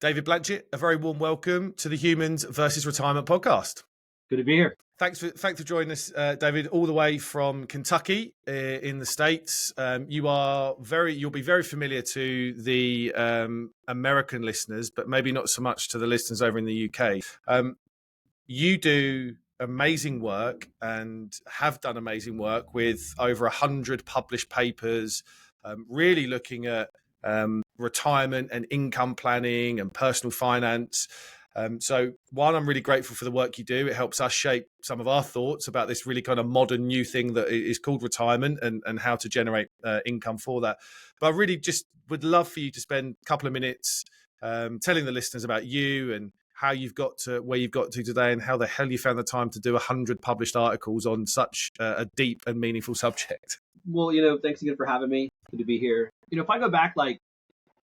David Blanchett, a very warm welcome to the Humans versus Retirement podcast. Good to be here. Thanks for joining us, David, all the way from Kentucky in the States. You'll be very familiar to the American listeners, but maybe not so much to the listeners over in the UK. You do amazing work and have done amazing work with over 100 published papers, really looking at retirement and income planning and personal finance. So one, I'm really grateful for the work you do. It helps us shape some of our thoughts about this really kind of modern new thing that is called retirement and how to generate income for that. But I really just would love for you to spend a couple of minutes telling the listeners about you and how you've got to where you've got to today and how the hell you found the time to do 100 published articles on such a deep and meaningful subject. Well, thanks again for having me. Good to be here. If I go back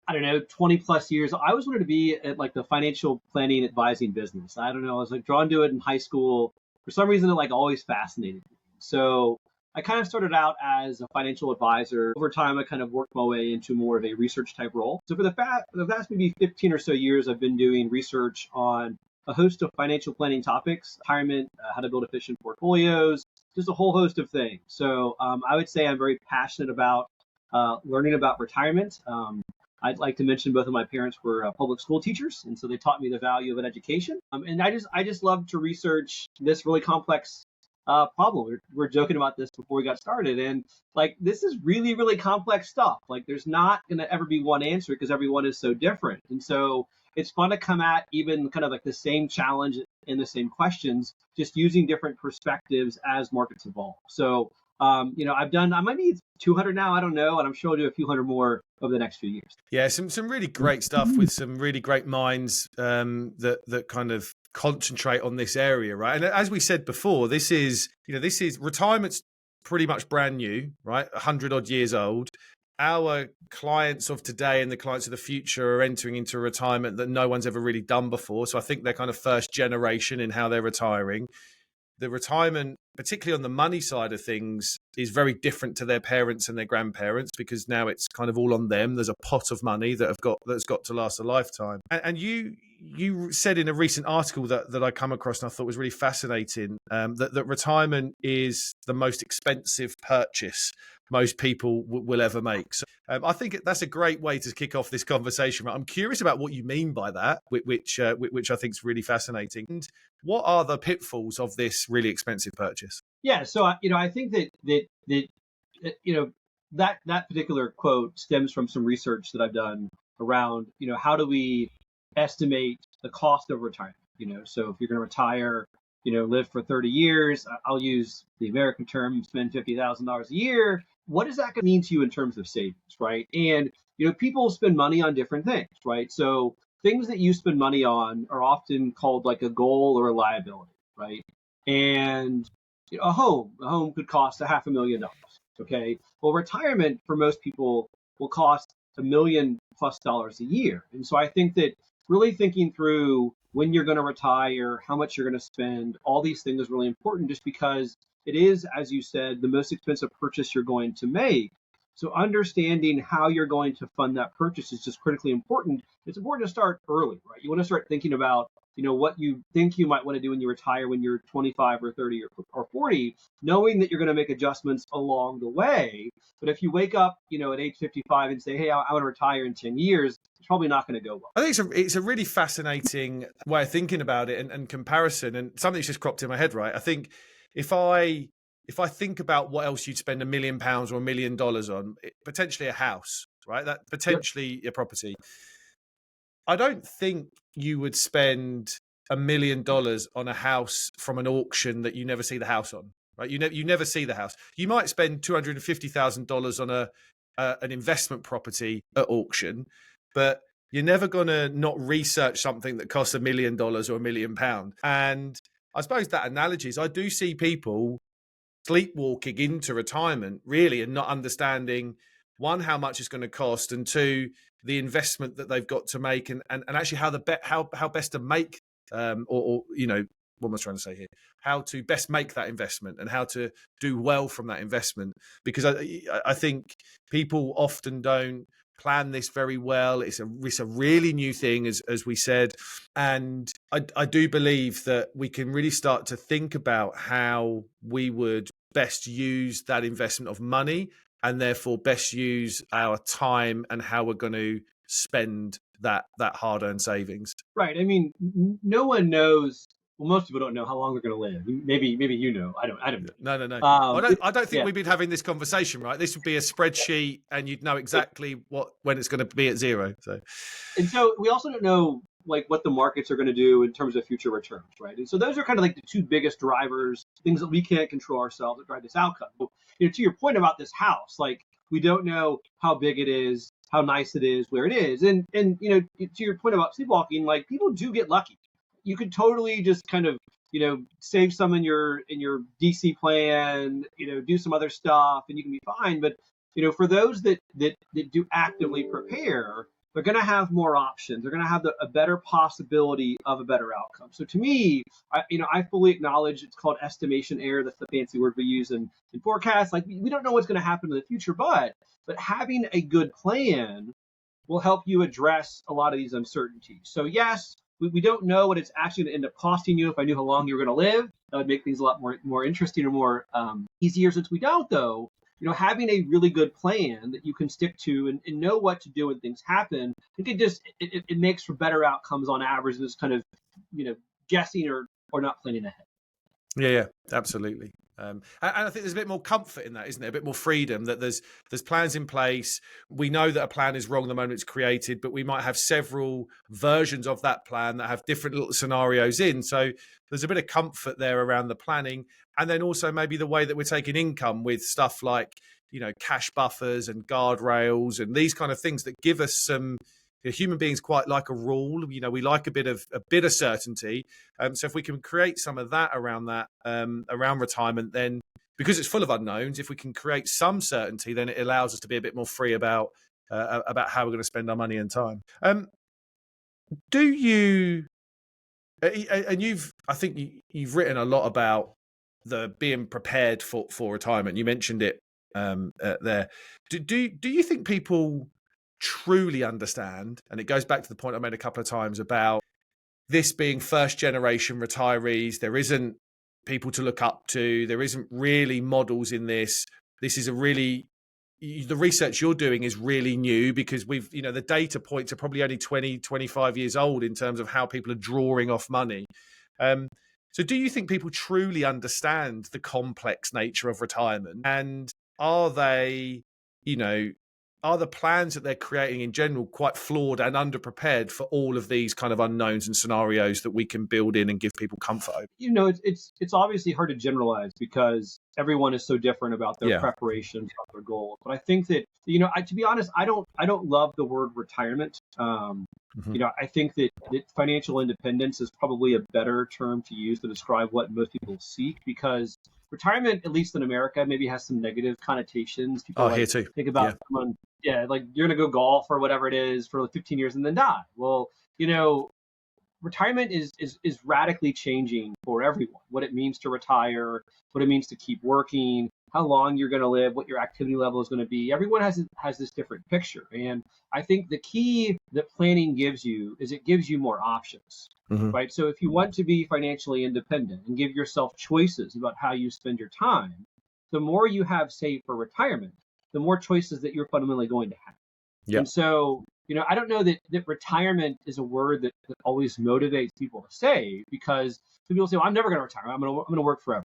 20 plus years, I always wanted to be at the financial planning advising business. I don't know. I was drawn to it in high school. For some reason, it always fascinated me. So I kind of started out as a financial advisor. Over time, I kind of worked my way into more of a research type role. So for the past maybe 15 or so years, I've been doing research on a host of financial planning topics, retirement, how to build efficient portfolios, just a whole host of things. So I would say I'm very passionate about learning about retirement. I'd like to mention both of my parents were public school teachers, and so they taught me the value of an education. And I just love to research this really complex problem. We're joking about this before we got started, and this is really, really complex stuff. There's not going to ever be one answer because everyone is so different, and so it's fun to come at even kind of the same challenge and the same questions, just using different perspectives as markets evolve. So I might be 200 now, I don't know, and I'm sure I'll do a few hundred more over the next few years. Yeah, some really great stuff with some really great minds that kind of concentrate on this area, right? And as we said before, this is retirement's pretty much brand new, right? 100 odd years old. Our clients of today and the clients of the future are entering into a retirement that no one's ever really done before. So I think they're kind of first generation in how they're retiring. The retirement, particularly on the money side of things, is very different to their parents and their grandparents because now it's kind of all on them. There's a pot of money that's got to last a lifetime. And you said in a recent article that I come across and I thought was really fascinating, that retirement is the most expensive purchase most people will ever make. So I think that's a great way to kick off this conversation. I'm curious about what you mean by that, which I think is really fascinating. And what are the pitfalls of this really expensive purchase? Yeah, so I think that particular quote stems from some research that I've done around how do we estimate the cost of retirement. So if you're going to retire, live for 30 years, I'll use the American term, spend $50,000 a year. What is that going to mean to you in terms of savings, right? And people spend money on different things, right? So things that you spend money on are often called a goal or a liability, right? And a home could cost $500,000. Okay. Well, retirement for most people will cost $1 million+ a year. And so I think that really thinking through when you're going to retire, how much you're going to spend, all these things is really important just because it is, as you said, the most expensive purchase you're going to make. So understanding how you're going to fund that purchase is just critically important. It's important to start early, right? You want to start thinking about what you think you might want to do when you retire when you're 25 or 30 or 40, knowing that you're going to make adjustments along the way. But if you wake up, at age 55 and say, hey, I want to retire in 10 years, it's probably not going to go well. I think it's a really fascinating way of thinking about it and comparison, and something that's just cropped in my head, right? I think if I think about what else you'd spend £1 million or $1 million on, potentially a house, right? That potentially a property. I don't think you would spend $1 million on a house from an auction that you never see the house on, right? You never see the house. You might spend $250,000 on an investment property at auction, but you're never going to not research something that costs $1 million or £1 million. And I suppose that analogy is I do see people sleepwalking into retirement really and not understanding, one, how much it's going to cost, and two, the investment that they've got to make and actually how best to make what am I trying to say here? How to best make that investment and how to do well from that investment. Because I think people often don't plan this very well. It's a really new thing, as we said. And I do believe that we can really start to think about how we would best use that investment of money, and therefore best use our time and how we're going to spend that hard-earned savings. Right. I mean, no one knows. Well, most people don't know how long they're going to live. Maybe you know. I don't know. No. Um, I don't think yeah. we'd be having this conversation, right? This would be a spreadsheet, and you'd know exactly when it's going to be at zero. And so we also don't know like what the markets are going to do in terms of future returns, right? And so those are kind of like the two biggest drivers, things that we can't control ourselves that drive this outcome. But, to your point about this house, like we don't know how big it is, how nice it is, where it is, and to your point about sleepwalking, like people do get lucky. You could totally just kind of save some in your DC plan, do some other stuff, and you can be fine. But for those that do actively prepare, they're going to have more options. They're going to have a better possibility of a better outcome. So to me, I fully acknowledge it's called estimation error. That's the fancy word we use in forecasts. Like we don't know what's going to happen in the future, but having a good plan will help you address a lot of these uncertainties. So yes, we don't know what it's actually going to end up costing you. If I knew how long you were going to live, that would make things a lot more interesting or more easier. Since we don't, though, having a really good plan that you can stick to and know what to do when things happen, I think it makes for better outcomes on average than just kind of guessing or not planning ahead. Yeah, absolutely. And I think there's a bit more comfort in that, isn't there? A bit more freedom that there's plans in place. We know that a plan is wrong the moment it's created, but we might have several versions of that plan that have different little scenarios in. So there's a bit of comfort there around the planning. And then also maybe the way that we're taking income with stuff like, cash buffers and guardrails and these kind of things that give us some. Human beings quite like a rule. We like a bit of certainty. So if we can create some of that around retirement, then because it's full of unknowns, if we can create some certainty, then it allows us to be a bit more free about how we're going to spend our money and time. Do you? And I think you've written a lot about the being prepared for retirement. You mentioned it there. Do you think people truly understand, and it goes back to the point I made a couple of times about this being first generation retirees, there isn't people to look up to, there isn't really models in this is the research you're doing is really new because we've the data points are probably only 20-25 years old in terms of how people are drawing off money. So do you think people truly understand the complex nature of retirement, and are they are the plans that they're creating in general quite flawed and underprepared for all of these kind of unknowns and scenarios that we can build in and give people comfort over? It's obviously hard to generalize because everyone is so different about their preparations, about their goals. But I think that to be honest, I don't love the word retirement. I think that financial independence is probably a better term to use to describe what most people seek, because retirement, at least in America, maybe has some negative connotations. People here too. Think about someone, like you're going to go golf or whatever it is for like 15 years and then die. Well, retirement is radically changing for everyone. What it means to retire, what it means to keep working, how long you're going to live, what your activity level is going to be. Everyone has this different picture. And I think the key that planning gives you is it gives you more options, right? So if you want to be financially independent and give yourself choices about how you spend your time, the more you have saved for retirement, the more choices that you're fundamentally going to have. Yep. And so, I don't know that retirement is a word that always motivates people to save, because people say, well, I'm never going to retire. I'm going to work forever.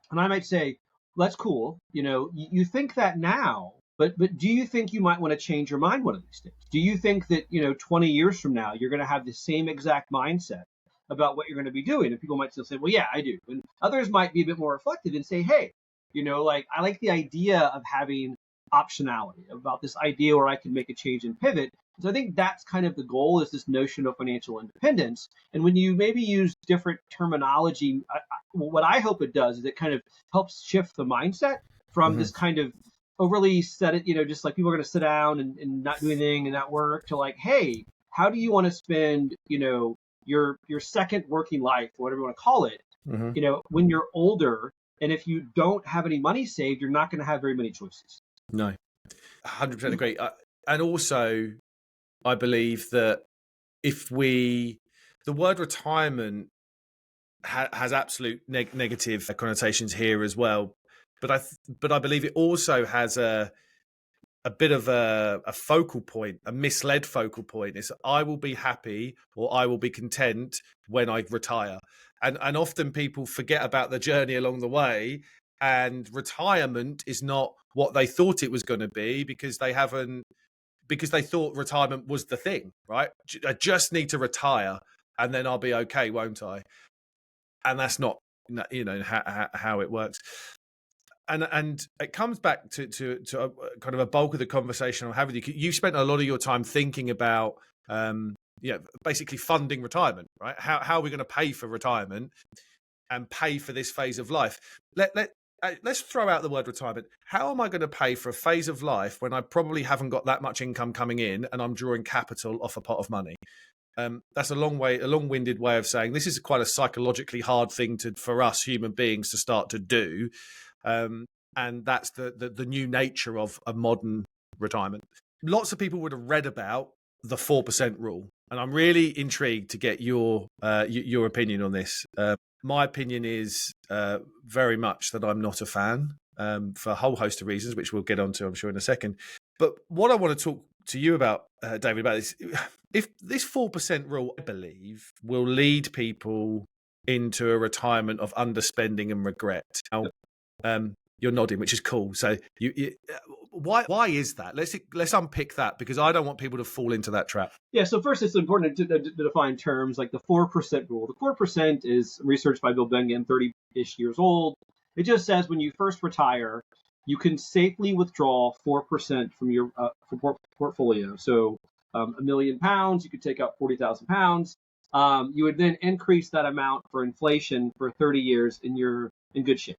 And I might say, well, that's cool. You think that now, but do you think you might want to change your mind one of these days? Do you think that, 20 years from now, you're going to have the same exact mindset about what you're going to be doing? And people might still say, well, yeah, I do. And others might be a bit more reflective and say, hey, I like the idea of having optionality, about this idea where I can make a change and pivot. So I think that's kind of the goal, is this notion of financial independence. And when you maybe use different terminology, what I hope it does is it kind of helps shift the mindset from this kind of overly set it, just like people are going to sit down and not do anything and not work, to like, hey, how do you want to spend, your second working life, or whatever you want to call it, when you're older? And if you don't have any money saved, you're not going to have very many choices. No, 100% agree. And also, I believe that the word retirement has absolute negative connotations here as well. But I believe it also has a bit of a focal point, a misled focal point. Is I will be happy or I will be content when I retire. And often people forget about the journey along the way, and retirement is not what they thought it was going to be because they thought retirement was the thing, right? I just need to retire and then I'll be okay, won't I? And that's not, how it works. And it comes back to a kind of a bulk of the conversation I'll have with you. You spent a lot of your time thinking about, basically funding retirement, right? How are we going to pay for retirement and pay for this phase of life? Let's throw out the word retirement. How am I going to pay for a phase of life when I probably haven't got that much income coming in and I'm drawing capital off a pot of money? That's a long-winded way of saying this is quite a psychologically hard thing for us human beings to start to do. And that's the new nature of a modern retirement. Lots of people would have read about the 4% rule, and I'm really intrigued to get your opinion on this. My opinion is very much that I'm not a fan for a whole host of reasons, which we'll get onto, I'm sure, in a second. But what I want to talk to you about, David, about this, if this 4% rule, I believe, will lead people into a retirement of underspending and regret. Now, you're nodding, which is cool. So, why is that? Let's unpick that, because I don't want people to fall into that trap. Yeah. So first, it's important to define terms like the 4% rule. The 4% is researched by Bill Bengen, 30-ish years old. It just says when you first retire, you can safely withdraw 4% from your portfolio. So £1 million, you could take out 40,000 pounds. You would then increase that amount for inflation for 30 years, and you're in good shape.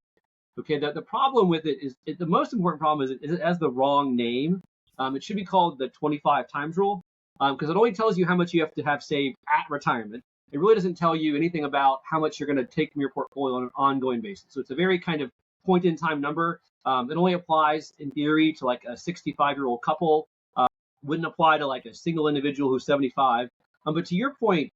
Okay, the problem with it is the most important problem is it has the wrong name. It should be called the 25 times rule, because it only tells you how much you have to have saved at retirement. It really doesn't tell you anything about how much you're going to take from your portfolio on an ongoing basis. So it's a very kind of point in time number. It only applies in theory to like a 65-year-old couple. Wouldn't apply to like a single individual who's 75. But to your point,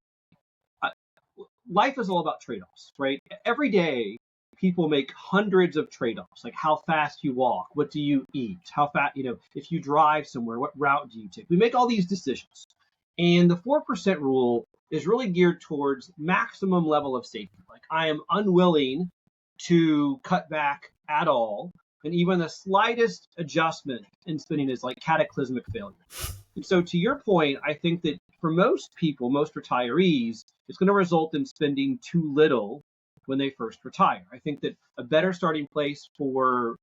life is all about trade-offs, right? Every day, people make hundreds of trade-offs, like how fast you walk, what do you eat, how fast, if you drive somewhere, what route do you take? We make all these decisions. And the 4% rule is really geared towards maximum level of safety. Like I am unwilling to cut back at all. And even the slightest adjustment in spending is like cataclysmic failure. And so to your point, I think that for most people, most retirees, it's going to result in spending too little when they first retire. I think that a better starting place for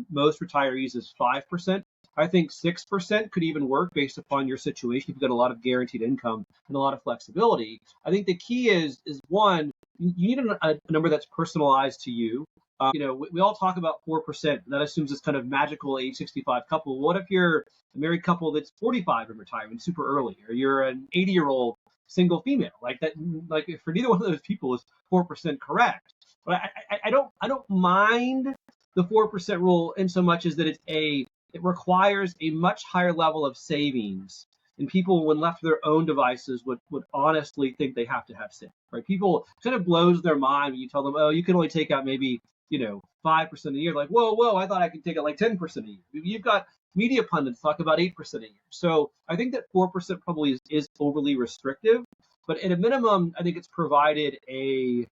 most retirees is 5%. I think 6% could even work based upon your situation. If you've got a lot of guaranteed income and a lot of flexibility. I think the key is one, you need a number that's personalized to you. We all talk about 4%. That assumes this kind of magical age 65 couple. What if you're a married couple that's 45 in retirement, super early, or you're an 80-year-old single female? Like that, like for neither one of those people is 4% correct. But I don't mind the 4% rule in so much as that it requires a much higher level of savings. And people, when left to their own devices, would honestly think they have to have savings, right? People kind of blows their mind when you tell them, oh, you can only take out maybe 5% a year. Like, whoa, I thought I could take out like 10% a year. You've got media pundits talk about 8% a year. So I think that 4% probably is overly restrictive. But at a minimum, I think it's provided a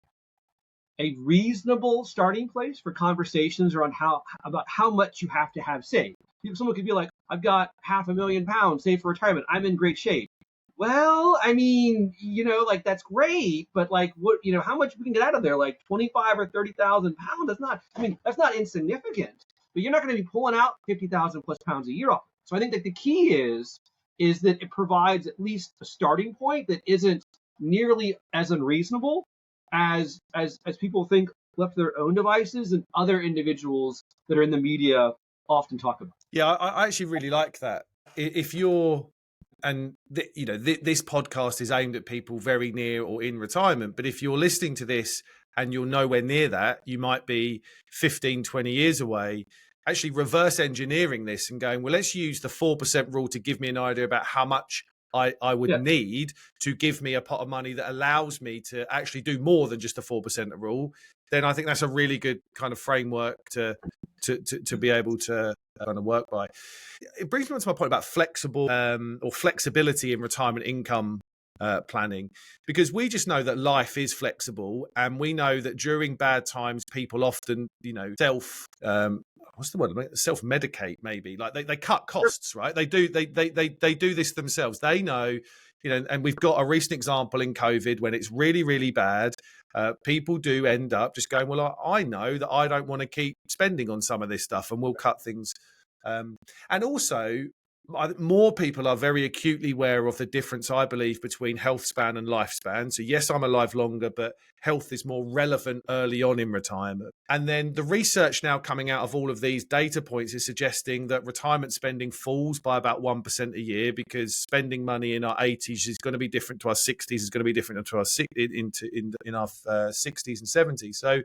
reasonable starting place for conversations around about how much you have to have saved. Someone could be like, I've got £500,000 saved for retirement. I'm in great shape. Well, I mean, like that's great, but like what, how much we can get out of there, like 25 or 30,000 pounds. That's not insignificant, but you're not going to be pulling out 50,000 plus pounds a year off. So I think that the key is that it provides at least a starting point that isn't nearly as unreasonable as people think left to their own devices and other individuals that are in the media often talk about. Yeah, I actually really like that. If you're, this podcast is aimed at people very near or in retirement, but if you're listening to this and you're nowhere near that, you might be 15, 20 years away, actually reverse engineering this and going, well, let's use the 4% rule to give me an idea about how much I would need to give me a pot of money that allows me to actually do more than just a 4% rule, then I think that's a really good kind of framework to be able to kind of work by. It brings me on to my point about flexible or flexibility in retirement income planning, because we just know that life is flexible, and we know that during bad times, people often, self-medicate, maybe, like they cut costs, right? They do this themselves. They know, and we've got a recent example in COVID when it's really, really bad. People do end up just going, well, I know that I don't want to keep spending on some of this stuff, and we'll cut things. And also, more people are very acutely aware of the difference, I believe, between health span and lifespan. So yes, I'm alive longer, but health is more relevant early on in retirement. And then the research now coming out of all of these data points is suggesting that retirement spending falls by about 1% a year, because spending money in our 80s is going to be different to our 60s, is going to be different to our in our 60s and 70s. So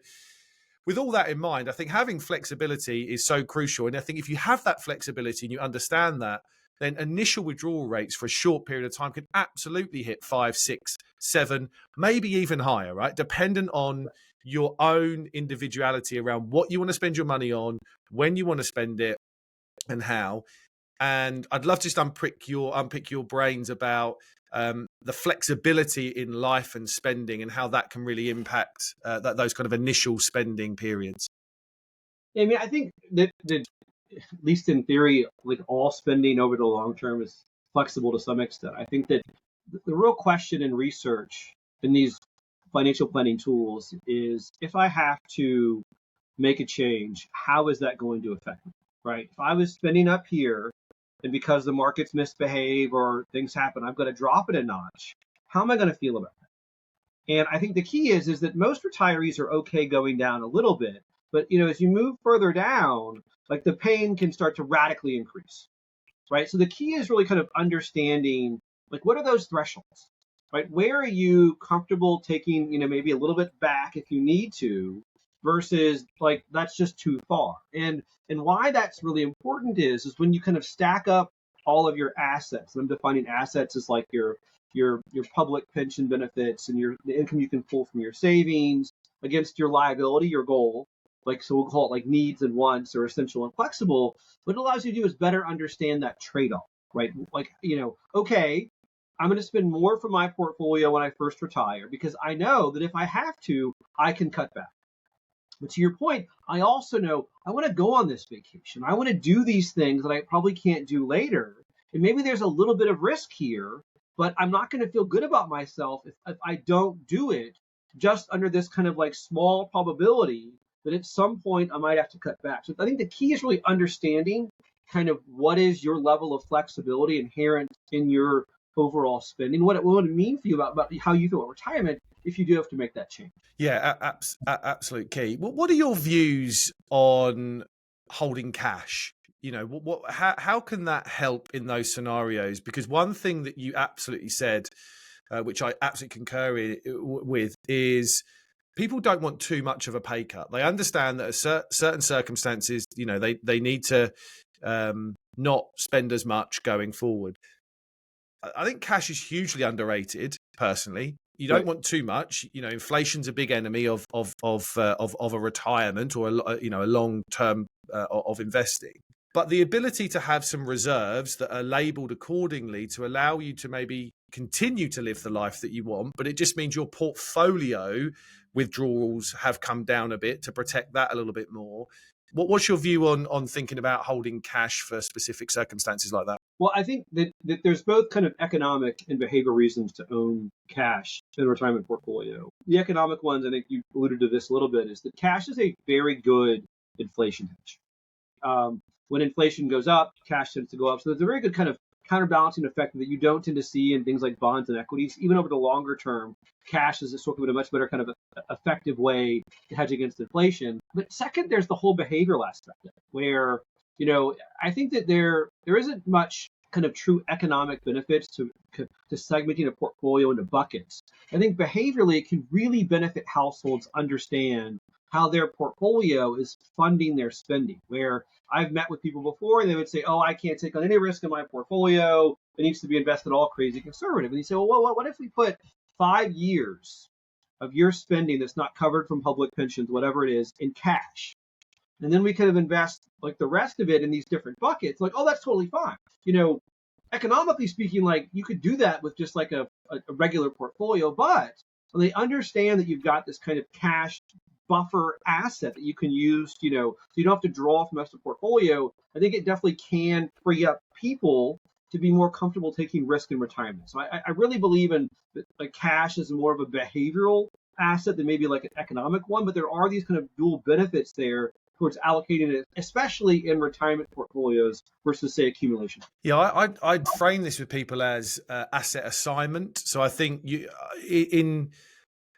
with all that in mind, I think having flexibility is so crucial. And I think if you have that flexibility and you understand that, then initial withdrawal rates for a short period of time can absolutely hit 5, 6, 7, maybe even higher, right? Dependent on your own individuality around what you want to spend your money on, when you want to spend it, and how. And I'd love to just unpick your brains about the flexibility in life and spending, and how that can really impact those kind of initial spending periods. Yeah, I mean, I think that at least in theory, like all spending over the long term is flexible to some extent. I think that the real question in research in these financial planning tools is, if I have to make a change, how is that going to affect me, right? If I was spending up here, and because the markets misbehave or things happen, I'm going to drop it a notch, how am I going to feel about that? And I think the key is that most retirees are okay going down a little bit, but as you move further down, like the pain can start to radically increase, right? So the key is really kind of understanding, like, what are those thresholds, right? Where are you comfortable taking, maybe a little bit back if you need to, versus like that's just too far. And why that's really important is when you kind of stack up all of your assets. And I'm defining assets as like your public pension benefits and the income you can pull from your savings against your liability, your goal. Like, so we'll call it like needs and wants, or essential and flexible. What it allows you to do is better understand that trade-off, right? Like, okay, I'm going to spend more from my portfolio when I first retire, because I know that if I have to, I can cut back. But to your point, I also know I want to go on this vacation. I want to do these things that I probably can't do later. And maybe there's a little bit of risk here, but I'm not going to feel good about myself if I don't do it, just under this kind of like small probability that at some point I might have to cut back. So I think the key is really understanding kind of what is your level of flexibility inherent in your overall spending, what it would mean for you about how you feel about retirement if you do have to make that change. Yeah, absolute key. What are your views on holding cash? How can that help in those scenarios? Because one thing that you absolutely said, which I absolutely concur with, is people don't want too much of a pay cut. They understand that at certain circumstances, they need to not spend as much going forward. I think cash is hugely underrated, personally. You don't want too much. Inflation's a big enemy of a retirement or a long term of investing. But the ability to have some reserves that are labeled accordingly to allow you to maybe continue to live the life that you want, but it just means your portfolio withdrawals have come down a bit to protect that a little bit more. What's your view on thinking about holding cash for specific circumstances like that? Well, I think that there's both kind of economic and behavioral reasons to own cash in a retirement portfolio. The economic ones, I think you alluded to this a little bit, is that cash is a very good inflation hedge. When inflation goes up, cash tends to go up. So there's a very good kind of counterbalancing effect that you don't tend to see in things like bonds and equities. Even over the longer term, cash is sort of a much better kind of effective way to hedge against inflation. But second, there's the whole behavioral aspect of it, where I think that there isn't much kind of true economic benefits to segmenting a portfolio into buckets. I think behaviorally it can really benefit households understand how their portfolio is funding their spending. Where I've met with people before, and they would say, "Oh, I can't take on any risk in my portfolio. It needs to be invested all crazy conservative." And you say, "Well, what if we put 5 years of your spending that's not covered from public pensions, whatever it is, in cash? And then we kind of invest like the rest of it in these different buckets." Like, oh, that's totally fine. Economically speaking, like you could do that with just like a regular portfolio, but when they understand that you've got this kind of cash buffer asset that you can use, so you don't have to draw from the rest of the portfolio, I think it definitely can free up people to be more comfortable taking risk in retirement. So I really believe in like cash as more of a behavioral asset than maybe like an economic one, but there are these kind of dual benefits there towards allocating it, especially in retirement portfolios versus, say, accumulation. Yeah, I'd frame this with people as asset assignment. So I think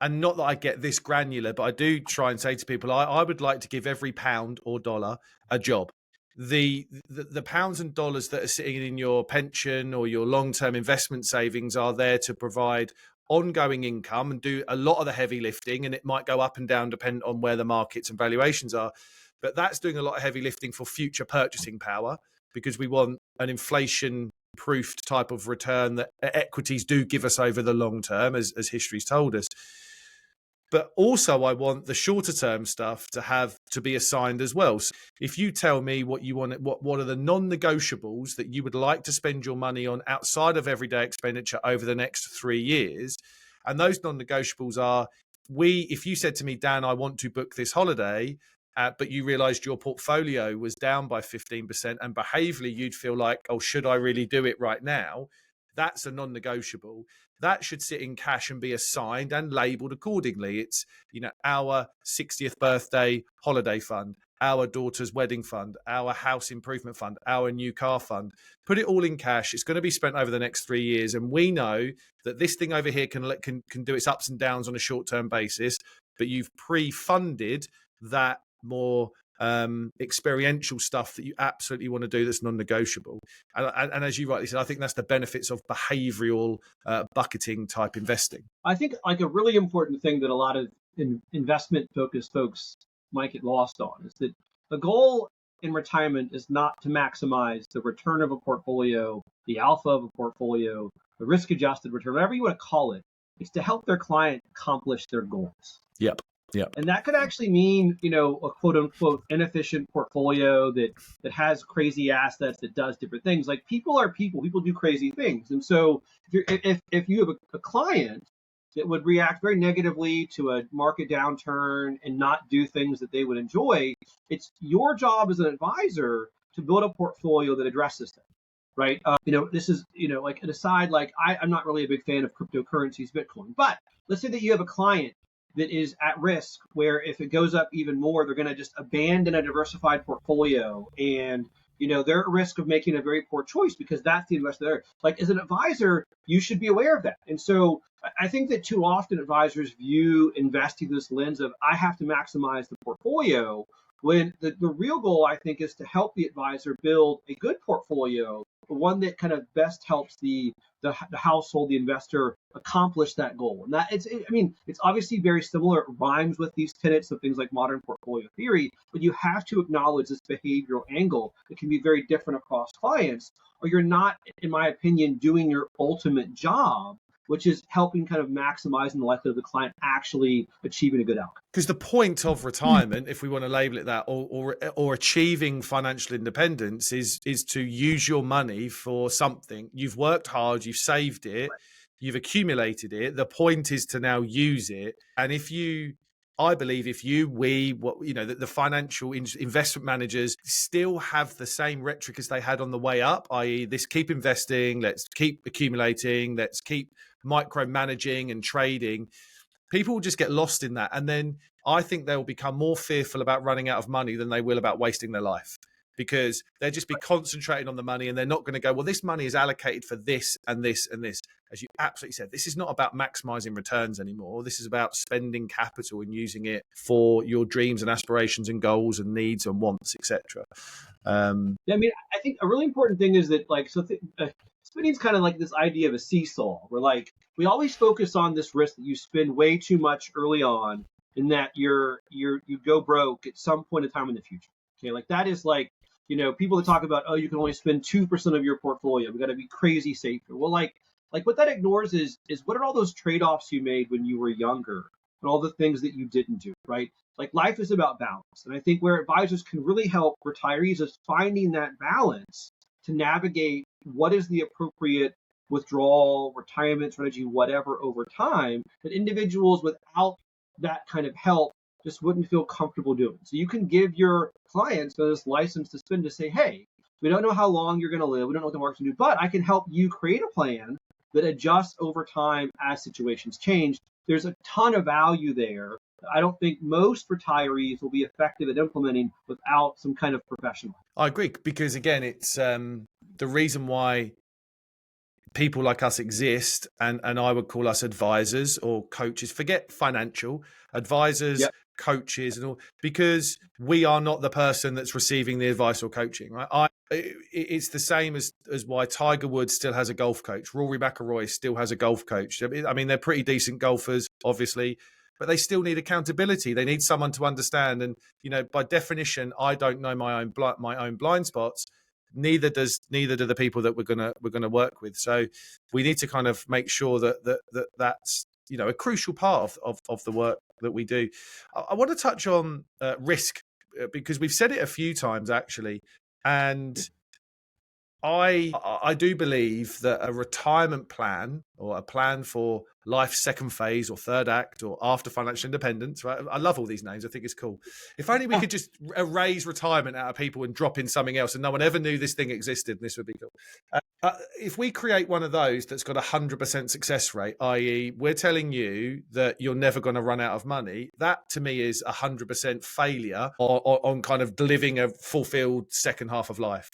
and not that I get this granular, but I do try and say to people, I would like to give every pound or dollar a job. The pounds and dollars that are sitting in your pension or your long-term investment savings are there to provide ongoing income and do a lot of the heavy lifting, and it might go up and down depending on where the markets and valuations are. But that's doing a lot of heavy lifting for future purchasing power, because we want an inflation-proofed type of return that equities do give us over the long term, as history's told us. But also I want the shorter term stuff to be assigned as well. So if you tell me what you want, what are the non-negotiables that you would like to spend your money on outside of everyday expenditure over the next 3 years, and those non-negotiables are, if you said to me, Dan, I want to book this holiday, but you realized your portfolio was down by 15%, and behaviorally you'd feel like, oh, should I really do it right now? That's a non-negotiable. That should sit in cash and be assigned and labeled accordingly. It's, our 60th birthday holiday fund, our daughter's wedding fund, our house improvement fund, our new car fund. Put it all in cash. It's going to be spent over the next 3 years. And we know that this thing over here can do its ups and downs on a short-term basis, but you've pre-funded that more experiential stuff that you absolutely want to do that's non-negotiable. And as you rightly said, I think that's the benefits of behavioral bucketing type investing. I think like a really important thing that a lot of investment focused folks might get lost on is that the goal in retirement is not to maximize the return of a portfolio, the alpha of a portfolio, the risk adjusted return, whatever you want to call it. It's to help their client accomplish their goals. Yep. Yeah. And that could actually mean, a quote unquote inefficient portfolio that has crazy assets, that does different things. Like people are people do crazy things. And so if you have a client that would react very negatively to a market downturn and not do things that they would enjoy, it's your job as an advisor to build a portfolio that addresses them. Right. This is, like an aside, like I'm not really a big fan of cryptocurrencies, Bitcoin, but let's say that you have a client that is at risk where if it goes up even more, they're going to just abandon a diversified portfolio, and they're at risk of making a very poor choice because that's the investor there. Like as an advisor, you should be aware of that. And so I think that too often advisors view investing through this lens of I have to maximize the portfolio, when the real goal, I think, is to help the advisor build a good portfolio, one that kind of best helps the household, the investor, accomplish that goal. And that it's obviously very similar. It rhymes with these tenets of things like modern portfolio theory, but you have to acknowledge this behavioral angle that can be very different across clients, or you're not, in my opinion, doing your ultimate job, which is helping kind of maximizing the likelihood of the client actually achieving a good outcome. Because the point of retirement, if we want to label it that, or achieving financial independence, is to use your money for something. You've worked hard, you've saved it, you've accumulated it. The point is to now use it. And I believe the financial investment managers still have the same rhetoric as they had on the way up, i.e. this keep investing, let's keep accumulating, let's keep micromanaging and trading. People will just get lost in that. And then I think they'll become more fearful about running out of money than they will about wasting their life, because they'll just be concentrating on the money, and they're not going to go, well, this money is allocated for this and this and this. As you absolutely said, this is not about maximizing returns anymore. This is about spending capital and using it for your dreams and aspirations and goals and needs and wants, etc. I think a really important thing is that, spending's kind of like this idea of a seesaw, where like we always focus on this risk that you spend way too much early on, in that you go broke at some point in time in the future. Okay, like that is like, people that talk about, oh, you can only spend 2% of your portfolio. We got to be crazy safe. Well, like what that ignores is what are all those trade-offs you made when you were younger and all the things that you didn't do, right? Like life is about balance. And I think where advisors can really help retirees is finding that balance to navigate what is the appropriate withdrawal, retirement strategy, whatever over time that individuals without that kind of help just wouldn't feel comfortable doing. So you can give your clients this license to spend to say, hey, we don't know how long you're going to live. We don't know what the market's going to do, but I can help you create a plan that adjusts over time as situations change. There's a ton of value there. I don't think most retirees will be effective at implementing without some kind of professional. I agree, because again, it's the reason why people like us exist, and I would call us advisors or coaches. Forget financial advisors, Yep. coaches, and all, because we are not the person that's receiving the advice or coaching, right? It's the same as why Tiger Woods still has a golf coach. Rory McIlroy still has a golf coach. I mean, they're pretty decent golfers, obviously, but they still need accountability. They need someone to understand. And, by definition, I don't know my own blind spots. Neither do the people that we're gonna work with. So we need to kind of make sure that's a crucial part of the work that we do. I want to touch on risk, because we've said it a few times actually, and I do believe that a retirement plan or a plan for life's second phase or third act or after financial independence, right? I love all these names. I think it's cool. If only we could just erase retirement out of people and drop in something else and no one ever knew this thing existed, this would be cool. If we create one of those that's got 100% success rate, i.e. we're telling you that you're never going to run out of money, that to me is 100% failure on kind of living a fulfilled second half of life.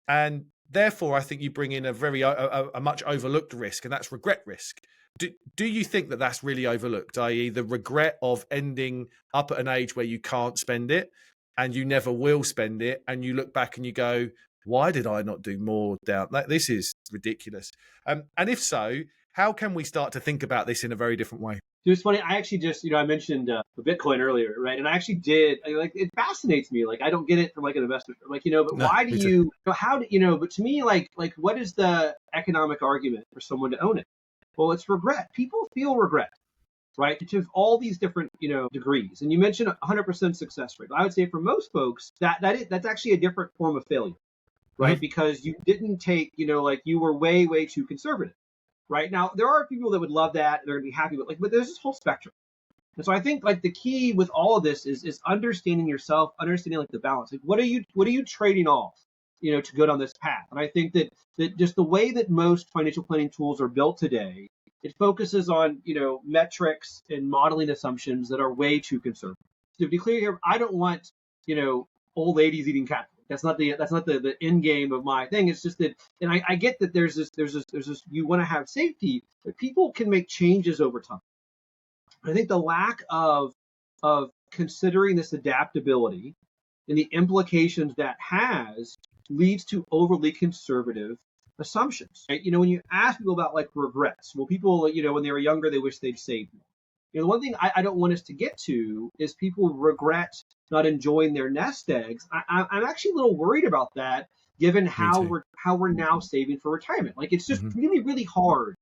And therefore, I think you bring in a much overlooked risk, and that's regret risk. Do you think that that's really overlooked, i.e. the regret of ending up at an age where you can't spend it and you never will spend it, and you look back and you go, why did I not do more down? This is ridiculous. And if so, how can we start to think about this in a very different way? It's funny. I actually just, I mentioned Bitcoin earlier, right? And I actually did, it fascinates me. Like, I don't get it from like an investor, but no, why do you, how do, but to me, like, what is the economic argument for someone to own it? Well, it's regret. People feel regret, right? To all these different, degrees. And you mentioned 100% success rate. I would say for most folks, that's actually a different form of failure, right? Mm-hmm. Because you didn't take, like you were way, way too conservative. Right now, there are people that would love that. They're going to be happy with, but there's this whole spectrum. And so I think like the key with all of this is understanding yourself, understanding like the balance. Like, what are you trading off, to go down this path? And I think that just the way that most financial planning tools are built today, it focuses on, metrics and modeling assumptions that are way too conservative. To be clear here, I don't want, old ladies eating cat food. That's not the end game of my thing. It's just that, and I get that there's this, you want to have safety, but people can make changes over time. I think the lack of considering this adaptability and the implications that has leads to overly conservative assumptions. Right? When you ask people about like regrets, well, people, when they were younger, they wish they'd saved more. The one thing I don't want us to get to is people regret not enjoying their nest eggs. I'm actually a little worried about that, given how we're now saving for retirement. Like, it's just really, really hard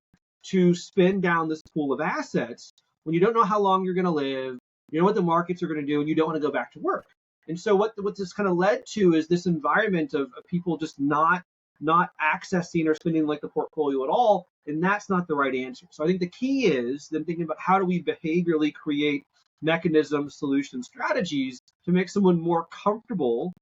to spend down this pool of assets when you don't know how long you're going to live, you know what the markets are going to do, and you don't want to go back to work. And so what this kind of led to is this environment of people just not accessing or spending like the portfolio at all. And that's not the right answer. So I think the key is then thinking about how do we behaviorally create mechanisms, solutions, strategies to make someone more comfortable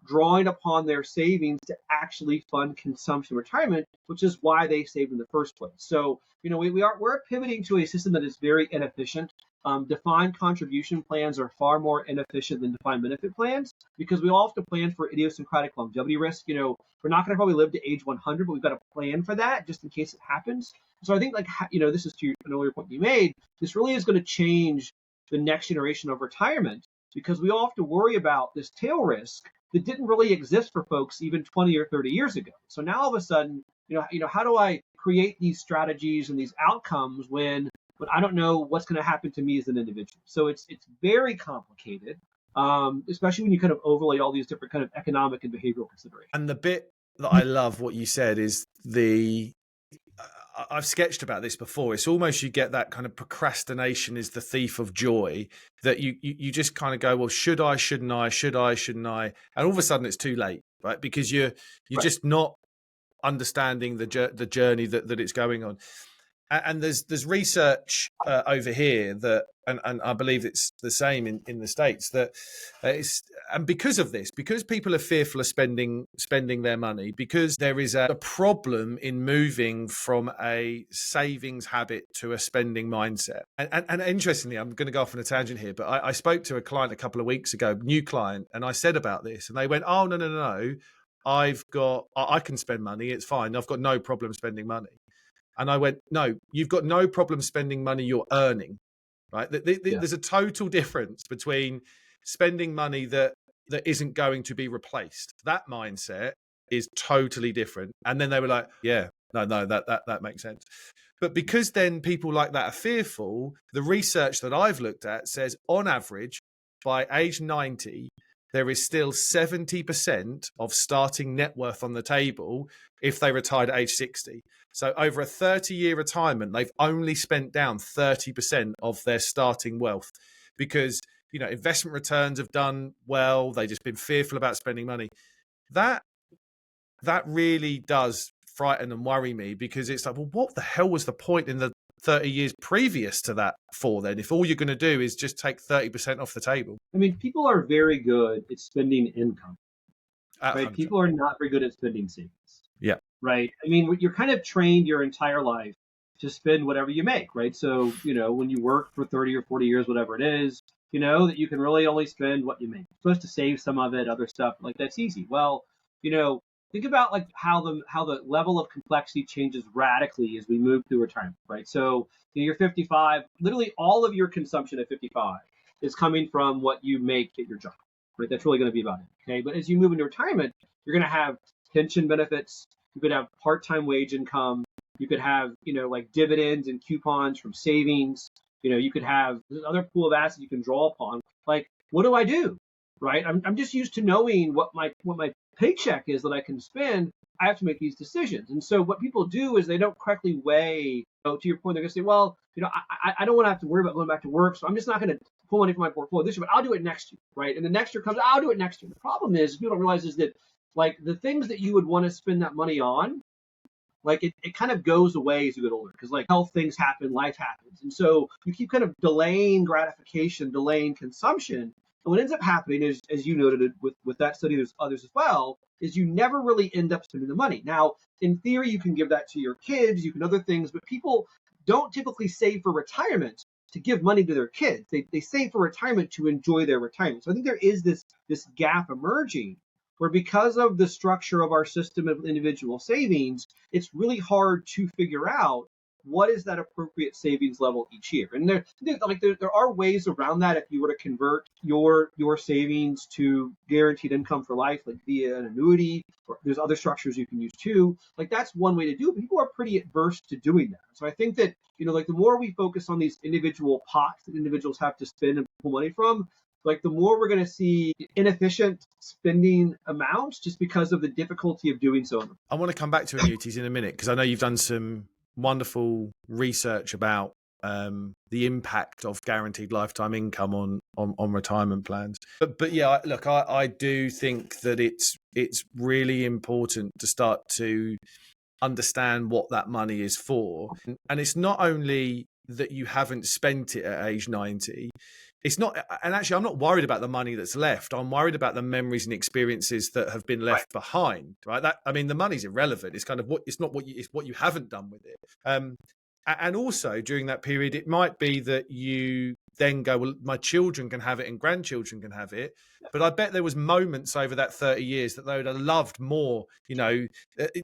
drawing upon their savings to actually fund consumption retirement, which is why they saved in the first place. So, we're pivoting to a system that is very inefficient. Defined contribution plans are far more inefficient than defined benefit plans because we all have to plan for idiosyncratic longevity risk. We're not going to probably live to age 100, but we've got to plan for that just in case it happens. So I think this is to an earlier point you made. This really is going to change the next generation of retirement because we all have to worry about this tail risk that didn't really exist for folks even 20 or 30 years ago. So now all of a sudden, how do I create these strategies and these outcomes when but I don't know what's going to happen to me as an individual. So it's very complicated, especially when you kind of overlay all these different kind of economic and behavioral considerations. And the bit that I love what you said is I've sketched about this before. It's almost you get that kind of procrastination is the thief of joy, that you just kind of go, well, should I, shouldn't I, should I, shouldn't I? And all of a sudden it's too late, right? Because you're Right. just not understanding the journey that it's going on. And there's research over here that, and I believe it's the same in the States, that and because of this, because people are fearful of spending their money, because there is a problem in moving from a savings habit to a spending mindset. And interestingly, I'm going to go off on a tangent here, but I spoke to a client a couple of weeks ago, new client, and I said about this, and they went, "Oh, no. I can spend money. It's fine. I've got no problem spending money." And I went, "No, you've got no problem spending money you're earning, right? There's a total difference between spending money that isn't going to be replaced. That mindset is totally different." And then they were like, "Yeah, no, that makes sense." But because then people like that are fearful, the research that I've looked at says on average, by age 90, there is still 70% of starting net worth on the table if they retired at age 60. So over a 30-year retirement, they've only spent down 30% of their starting wealth because, investment returns have done well. They've just been fearful about spending money. That really does frighten and worry me, because it's like, well, what the hell was the point in the 30 years previous to that for then, if all you're going to do is just take 30% off the table? I mean, people are very good at spending income, right? 100%. People are not very good at spending savings. Yeah. Right. I mean, you're kind of trained your entire life to spend whatever you make, right? So, when you work for 30 or 40 years, whatever it is, that you can really only spend what you make. You're supposed to save some of it, other stuff, like that's easy. Well, think about like how the level of complexity changes radically as we move through retirement, right? So you're 55, literally all of your consumption at 55 is coming from what you make at your job, right? That's really going to be about it. Okay. But as you move into retirement, you're going to have pension benefits. You could have part-time wage income. You could have, like dividends and coupons from savings. You could have another pool of assets you can draw upon. Like, what do I do? Right? I'm just used to knowing what my paycheck is that I can spend. I have to make these decisions. And so what people do is they don't correctly weigh, to your point, they're going to say, well, I don't want to have to worry about going back to work, so I'm just not going to pull money from my portfolio this year, but I'll do it next year, right? And the next year comes, I'll do it next year. The problem is people don't realize is that like the things that you would want to spend that money on, like it kind of goes away as you get older, because like health things happen, life happens. And so you keep kind of delaying gratification, delaying consumption. And what ends up happening is, as you noted with that study, there's others as well, is you never really end up spending the money. Now, in theory, you can give that to your kids, you can other things, but people don't typically save for retirement to give money to their kids. They save for retirement to enjoy their retirement. So I think there is this gap emerging, where because of the structure of our system of individual savings, it's really hard to figure out what is that appropriate savings level each year. And there are ways around that if you were to convert your savings to guaranteed income for life, like via an annuity, or there's other structures you can use too. Like that's one way to do it. People are pretty adverse to doing that. So I think that, like the more we focus on these individual pots that individuals have to spend and pull money from, like the more we're going to see inefficient spending amounts just because of the difficulty of doing so. I want to come back to annuities in a minute, because I know you've done some wonderful research about the impact of guaranteed lifetime income on retirement plans. But yeah, look, I do think that it's really important to start to understand what that money is for. And it's not only that you haven't spent it at age 90. It's not, and actually I'm not worried about the money that's left. I'm worried about the memories and experiences that have been left behind, right? The money's irrelevant. It's kind of it's what you haven't done with it. And also during that period, it might be that you then go, well, my children can have it and grandchildren can have it. But I bet there was moments over that 30 years that they would have loved more,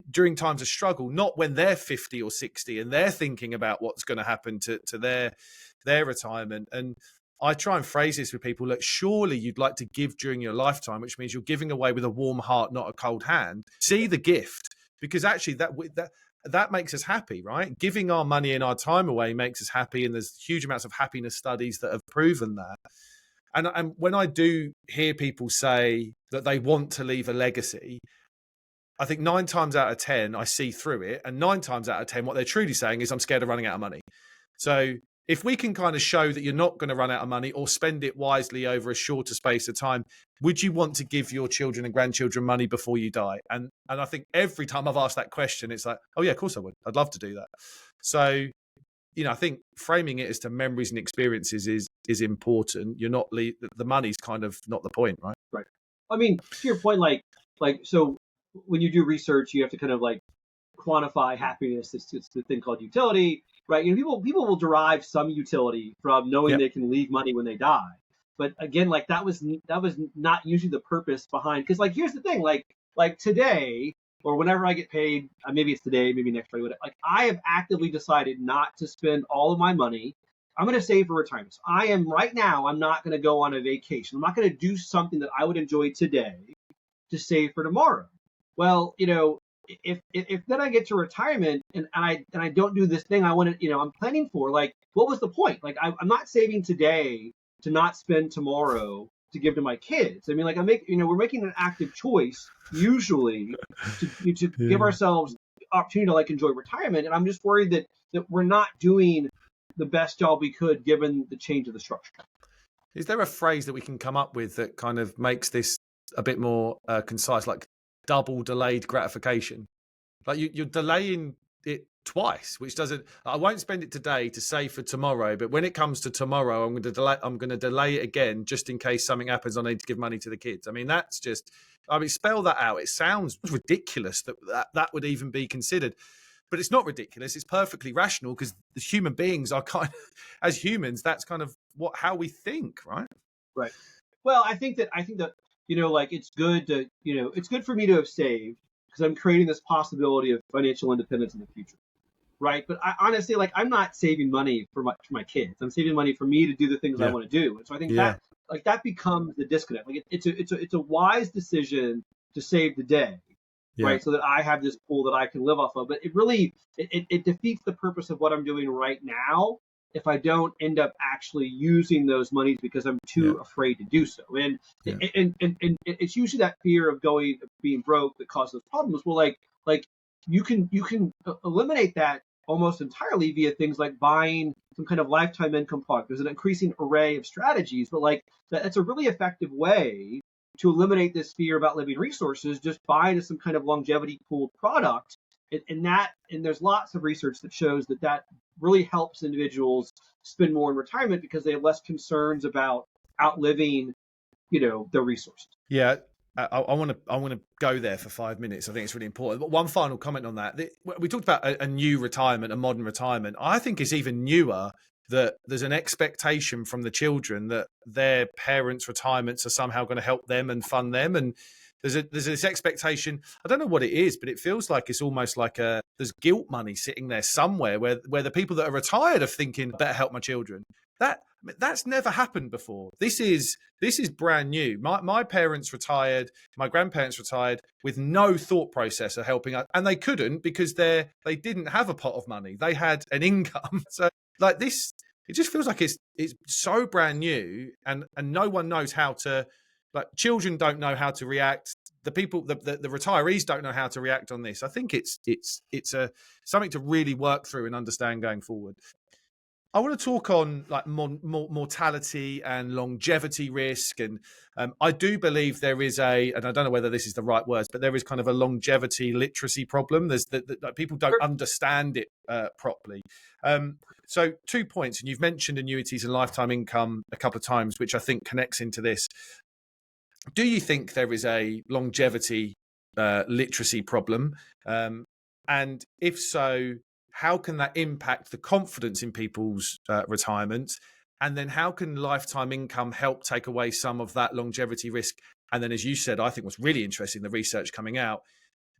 during times of struggle, not when they're 50 or 60 and they're thinking about what's going to happen to their retirement. And I try and phrase this with people, look, surely you'd like to give during your lifetime, which means you're giving away with a warm heart, not a cold hand. See the gift, because actually that that makes us happy, right? Giving our money and our time away makes us happy, and there's huge amounts of happiness studies that have proven that. And when I do hear people say that they want to leave a legacy, I think 9 times out of 10 I see through it, and 9 times out of 10 what they're truly saying is, I'm scared of running out of money. So if we can kind of show that you're not going to run out of money or spend it wisely over a shorter space of time, would you want to give your children and grandchildren money before you die? And I think every time I've asked that question, it's like, oh yeah, of course I would. I'd love to do that. So, I think framing it as to memories and experiences is important. You're not the money's kind of not the point, right? Right. I mean, to your point, so when you do research, you have to kind of like quantify happiness. It's the thing called utility, right? People will derive some utility from knowing they can leave money when they die. But again, like that was not usually the purpose behind. Because like here's the thing, like today or whenever I get paid, maybe it's today, maybe next Friday, whatever. Like I have actively decided not to spend all of my money. I'm going to save for retirement. So I'm not going to go on a vacation. I'm not going to do something that I would enjoy today to save for tomorrow. Well, if then I get to retirement and I don't do this thing I want to, I'm planning for, like, what was the point? Like, I'm not saving today to not spend tomorrow to give to my kids. I mean, like we're making an active choice usually to give ourselves opportunity to like enjoy retirement. And I'm just worried that we're not doing the best job we could given the change of the structure. Is there a phrase that we can come up with that kind of makes this a bit more concise, like double delayed gratification? Like you're delaying it twice, which doesn't. I won't spend it today to save for tomorrow, but when it comes to tomorrow, I'm going to delay it again just in case something happens. I need to give money to the kids. I mean, that's just. I mean, spell that out. It sounds ridiculous that would even be considered. But it's not ridiculous. It's perfectly rational because the human beings are kind of, as humans, that's kind of how we think, right? Right. Well, I think that like it's good to it's good for me to have saved because I'm creating this possibility of financial independence in the future, right? But I honestly, like, I'm not saving money for my kids. I'm saving money for me to do the things I want to do. And so I think that becomes the disconnect. Like it's a wise decision to save the day. Right, so that I have this pool that I can live off of, but it really it defeats the purpose of what I'm doing right now if I don't end up actually using those monies because I'm too afraid to do so. And it's usually that fear of being broke that causes problems. Well, like you can eliminate that almost entirely via things like buying some kind of lifetime income product. There's an increasing array of strategies, but like that's a really effective way to eliminate this fear about living resources, just buying some kind of longevity pooled product. And there's lots of research that shows that really helps individuals spend more in retirement because they have less concerns about outliving, their resources. Yeah. I want to go there for 5 minutes. I think it's really important. But one final comment on that. We talked about a new retirement, a modern retirement. I think it's even newer that there's an expectation from the children that their parents' retirements are somehow going to help them and fund them. And there's this expectation. I don't know what it is, but it feels like it's almost like there's guilt money sitting there somewhere where the people that are retired are thinking, better help my children. That's never happened before. This is brand new. My parents retired, my grandparents retired with no thought process of helping us, and they couldn't because they didn't have a pot of money. They had an income. So like this, it just feels like it's so brand new, and no one knows how to. Like children don't know how to react. The people, the retirees don't know how to react on this. I think it's something to really work through and understand going forward. I want to talk on like mortality and longevity risk, and I do believe there is and I don't know whether this is the right words, but there is kind of a longevity literacy problem. There's that people don't understand it properly. So 2 points, and you've mentioned annuities and lifetime income a couple of times, which I think connects into this. Do you think there is a longevity literacy problem? And if so, how can that impact the confidence in people's retirement? And then how can lifetime income help take away some of that longevity risk? And then, as you said, I think what's really interesting, the research coming out,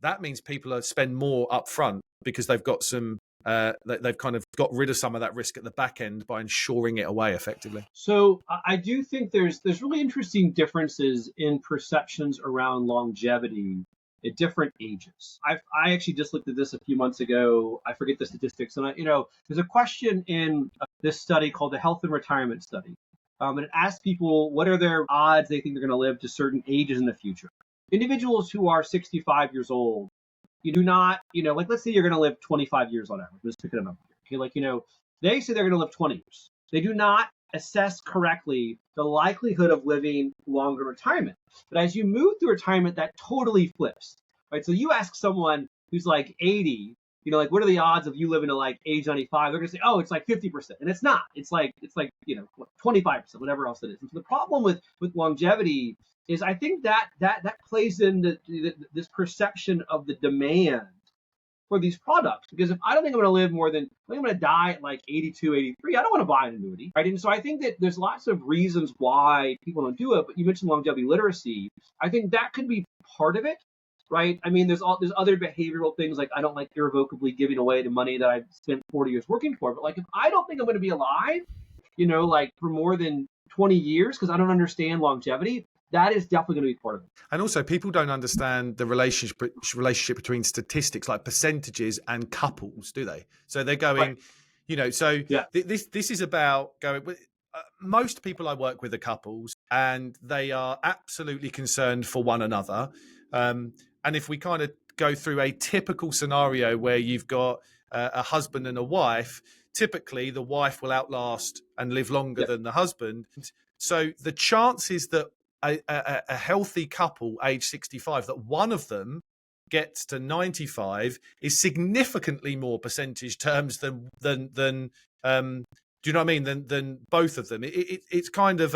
that means people spend more upfront because they've got they've kind of got rid of some of that risk at the back end by insuring it away effectively. So I do think there's really interesting differences in perceptions around longevity at different ages. I actually just looked at this a few months ago. I forget the statistics, and there's a question in this study called the Health and Retirement Study, and it asks people what are their odds they think they're going to live to certain ages in the future. Individuals who are 65 years old, you do not, like let's say you're going to live 25 years on average. Let's pick it up here. Okay, they say they're going to live 20 years. They do not assess correctly the likelihood of living longer retirement. But as you move through retirement, that totally flips, right? So you ask someone who's like 80, like what are the odds of you living to like age 95? They're gonna say, oh, it's like 50%, and it's not. It's like 25%, whatever else it is. And so the problem with longevity is I think that plays into this perception of the demand for these products, because if I don't think I'm going to live more than, I think I'm going to die at like 82, 83, I don't want to buy an annuity, right? And so I think that there's lots of reasons why people don't do it, but you mentioned longevity literacy. I think that could be part of it, right? I mean, there's other behavioral things, like I don't like irrevocably giving away the money that I've spent 40 years working for, but like if I don't think I'm going to be alive, like for more than 20 years because I don't understand longevity, that is definitely going to be part of it. And also, people don't understand the relationship between statistics like percentages and couples, do they? So they're going, right. This is about going. Most people I work with are couples, and they are absolutely concerned for one another. And if we kind of go through a typical scenario where you've got a husband and a wife, typically the wife will outlast and live longer than the husband. So the chances that a healthy couple age 65, that one of them gets to 95 is significantly more percentage terms than do you know what I mean? Than both of them. It's kind of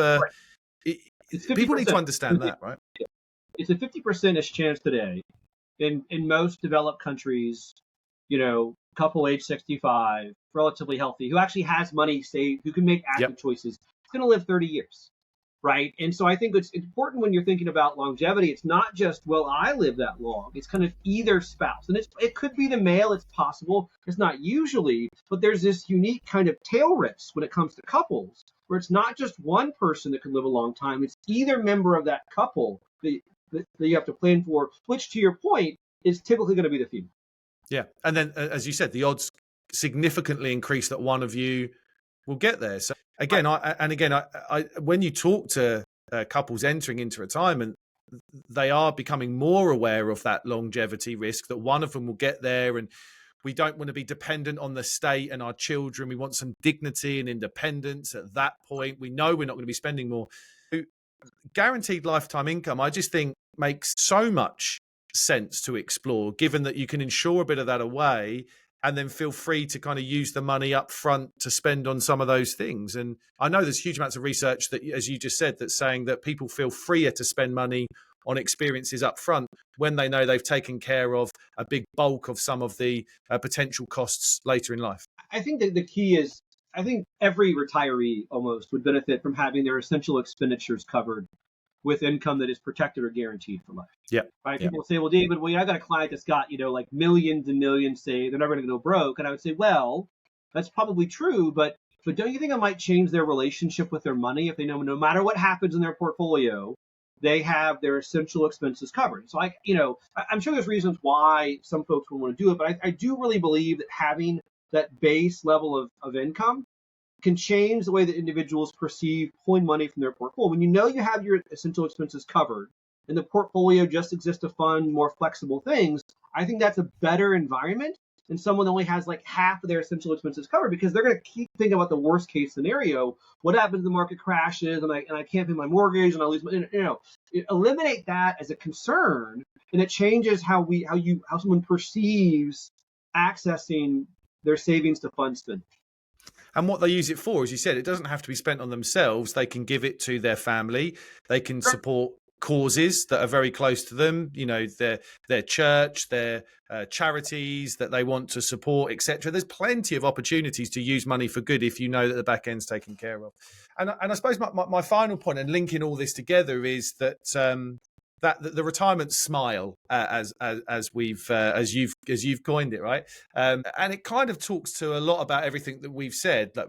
people need to understand that, right? It's a 50% chance today in most developed countries, couple age 65, relatively healthy, who actually has money saved, who can make active choices, is going to live 30 years. Right. And so I think it's important when you're thinking about longevity. It's not just, well, I live that long. It's kind of either spouse. And it could be the male. It's possible. It's not usually. But there's this unique kind of tail risk when it comes to couples, where it's not just one person that can live a long time. It's either member of that couple that you have to plan for, which, to your point, is typically going to be the female. Yeah. And then, as you said, the odds significantly increase that one of you will get there. So again, I when you talk to couples entering into retirement, they are becoming more aware of that longevity risk, that one of them will get there, and we don't want to be dependent on the state and our children. We want some dignity and independence at that point. We know we're not going to be spending more. Guaranteed lifetime income, I just think, makes so much sense to explore, given that you can insure a bit of that away and then feel free to kind of use the money up front to spend on some of those things. And I know there's huge amounts of research that, as you just said, that's saying that people feel freer to spend money on experiences up front when they know they've taken care of a big bulk of some of the potential costs later in life. I think that the key is, I think every retiree almost would benefit from having their essential expenditures covered with income that is protected or guaranteed for life. Yeah. Right. Yeah. People say, well, David, I got a client that's got, like millions and millions saved. They're never going to go broke. And I would say, well, that's probably true. But don't you think it might change their relationship with their money if they know no matter what happens in their portfolio, they have their essential expenses covered? So I'm sure there's reasons why some folks will want to do it. But I do really believe that having that base level of income can change the way that individuals perceive pulling money from their portfolio. When you have your essential expenses covered and the portfolio just exists to fund more flexible things, I think that's a better environment than someone that only has like half of their essential expenses covered, because they're going to keep thinking about the worst case snenario. What happens if the market crashes and I can't pay my mortgage and I lose my, eliminate that as a concern, and it changes how someone perceives accessing their savings to fund spending. And what they use it for, as you said, it doesn't have to be spent on themselves. They can give it to their family. They can support causes that are very close to them, their church, their charities that they want to support, etc. There's plenty of opportunities to use money for good if you know that the back end's taken care of. And I suppose my final point, and linking all this together, is that that the retirement smile, as you've coined it, right? And it kind of talks to a lot about everything that we've said. That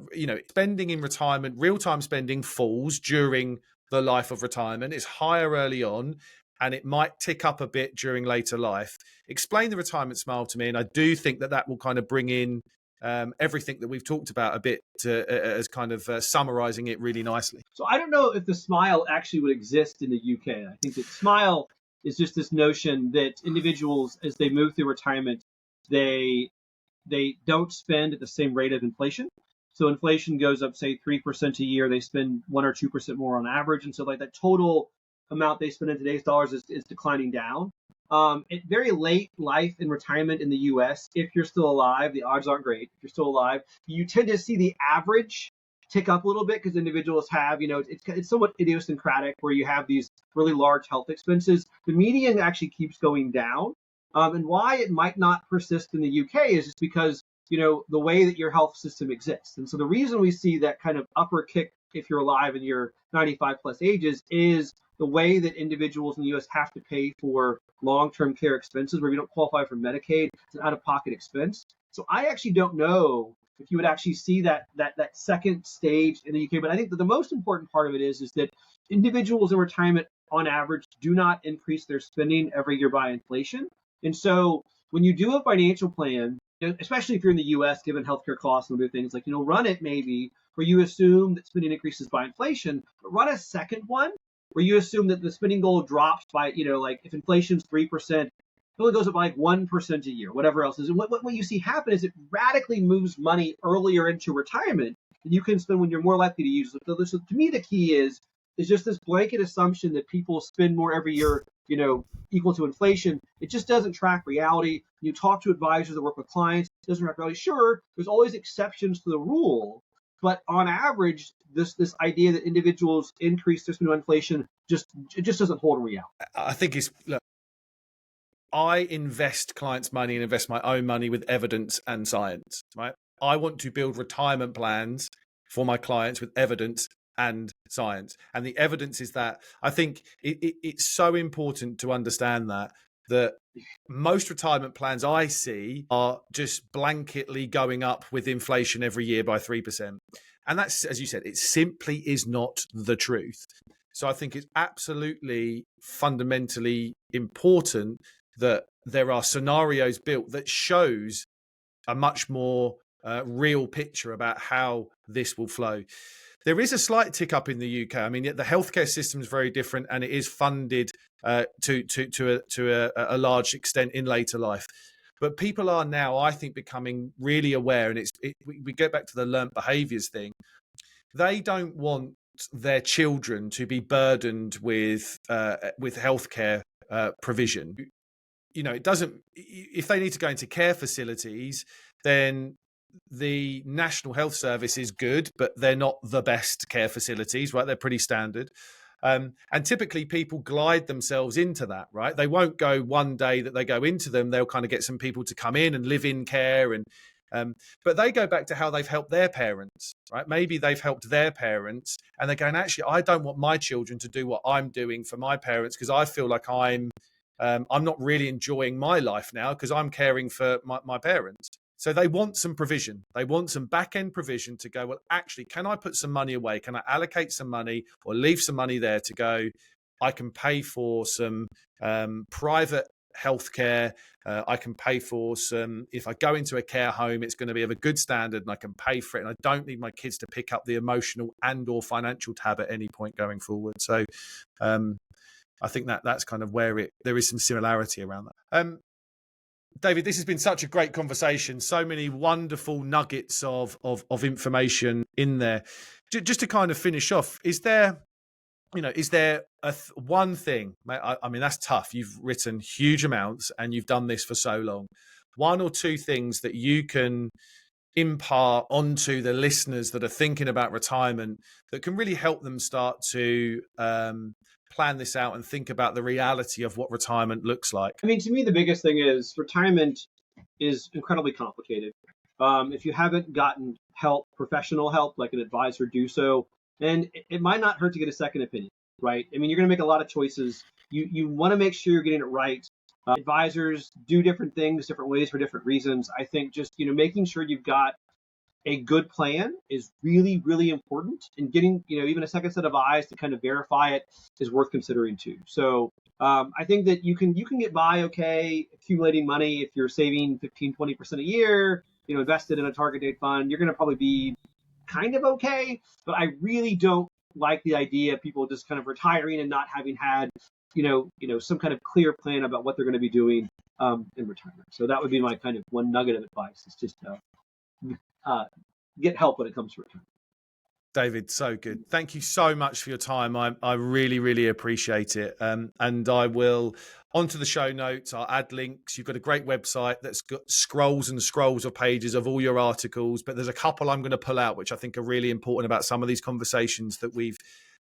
spending in retirement, real time spending falls during the life of retirement. It's higher early on, and it might tick up a bit during later life. Explain the retirement smile to me, and I do think that will kind of bring in everything that we've talked about a bit as kind of summarizing it really nicely. So I don't know if the smile actually would exist in the UK. I think that smile is just this notion that individuals, as they move through retirement, they don't spend at the same rate of inflation. So inflation goes up, say, 3% a year. They spend 1 or 2% more on average. And so like that total amount they spend in today's dollars is declining down. At very late life in retirement in the US, if you're still alive, the odds aren't great. If you're still alive, you tend to see the average tick up a little bit because individuals have, it's somewhat idiosyncratic where you have these really large health expenses. The median actually keeps going down. And why it might not persist in the UK is just because, the way that your health system exists. And so the reason we see that kind of upper kick if you're alive and you're 95 plus ages is the way that individuals in the US have to pay for long-term care expenses where we don't qualify for Medicaid. It's an out-of-pocket expense. So I actually don't know if you would actually see that second stage in the UK. But I think that the most important part of it is that individuals in retirement on average do not increase their spending every year by inflation. And so when you do a financial plan, especially if you're in the US, given healthcare costs and other things, like, run it maybe where you assume that spending increases by inflation, but run a second one where you assume that the spending goal drops by, like if inflation's 3%, it only goes up by like 1% a year, whatever else is. And what you see happen is it radically moves money earlier into retirement that you can spend when you're more likely to use it. So to me, the key is just this blanket assumption that people spend more every year, equal to inflation. It just doesn't track reality. You talk to advisors that work with clients, it doesn't track reality. Sure, there's always exceptions to the rule, but on average, this idea that individuals increase their spending on inflation just doesn't hold in reality. I think I invest clients' money and invest my own money with evidence and science, right? I want to build retirement plans for my clients with evidence and science. And the evidence is that I think it's so important to understand that most retirement plans I see are just blanketly going up with inflation every year by 3%. And that's, as you said, it simply is not the truth. So I think it's absolutely fundamentally important that there are scenarios built that shows a much more real picture about how this will flow. There is a slight tick up in the UK. I mean, the healthcare system is very different, and it is funded to a large extent in later life. But people are now, I think, becoming really aware, and we get back to the learnt behaviours thing. They don't want their children to be burdened with healthcare provision. It doesn't. If they need to go into care facilities, then the National Health Service is good, but they're not the best care facilities, right? They're pretty standard. And typically people glide themselves into that, right? They won't go one day that they go into them. They'll kind of get some people to come in and live in care. But they go back to how they've helped their parents, right? Maybe they've helped their parents and they're going, actually, I don't want my children to do what I'm doing for my parents because I feel like I'm not really enjoying my life now because I'm caring for my parents. So they want some provision. They want some back-end provision to go, well, actually, can I put some money away? Can I allocate some money or leave some money there to go, I can pay for some private healthcare. I can pay for some, if I go into a care home, it's going to be of a good standard and I can pay for it. And I don't need my kids to pick up the emotional and or financial tab at any point going forward. So I think that's kind of where there is some similarity around that. David, this has been such a great conversation. So many wonderful nuggets of information in there. Just to kind of finish off, is there one thing? I mean, that's tough. You've written huge amounts and you've done this for so long. One or two things that you can impart onto the listeners that are thinking about retirement that can really help them start to plan this out and think about the reality of what retirement looks like? I mean, to me, the biggest thing is retirement is incredibly complicated. If you haven't gotten help, professional help, like an advisor, do so. And it might not hurt to get a second opinion, right? I mean, you're going to make a lot of choices. You want to make sure you're getting it right. Advisors do different things, different ways for different reasons. I think just, making sure you've got a good plan is really, really important, and getting, even a second set of eyes to kind of verify it is worth considering too. So I think that you can get by okay accumulating money if you're saving 15-20% a year, invested in a target date fund. You're going to probably be kind of okay. But I really don't like the idea of people just kind of retiring and not having had some kind of clear plan about what they're going to be doing in retirement. So that would be my kind of one nugget of advice: is just get help when it comes to retirement. David, so good. Thank you so much for your time. I really, really appreciate it. And I will, onto the show notes, I'll add links. You've got a great website that's got scrolls and scrolls of pages of all your articles, but there's a couple I'm going to pull out, which I think are really important about some of these conversations that we've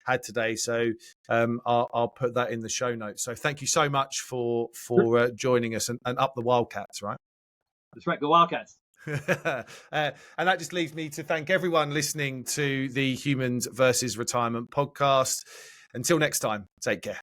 had today. So I'll put that in the show notes. So thank you so much for joining us, and up the Wildcats, right? That's right. Go Wildcats. And that just leaves me to thank everyone listening to the Humans versus Retirement podcast. Until next time, take care.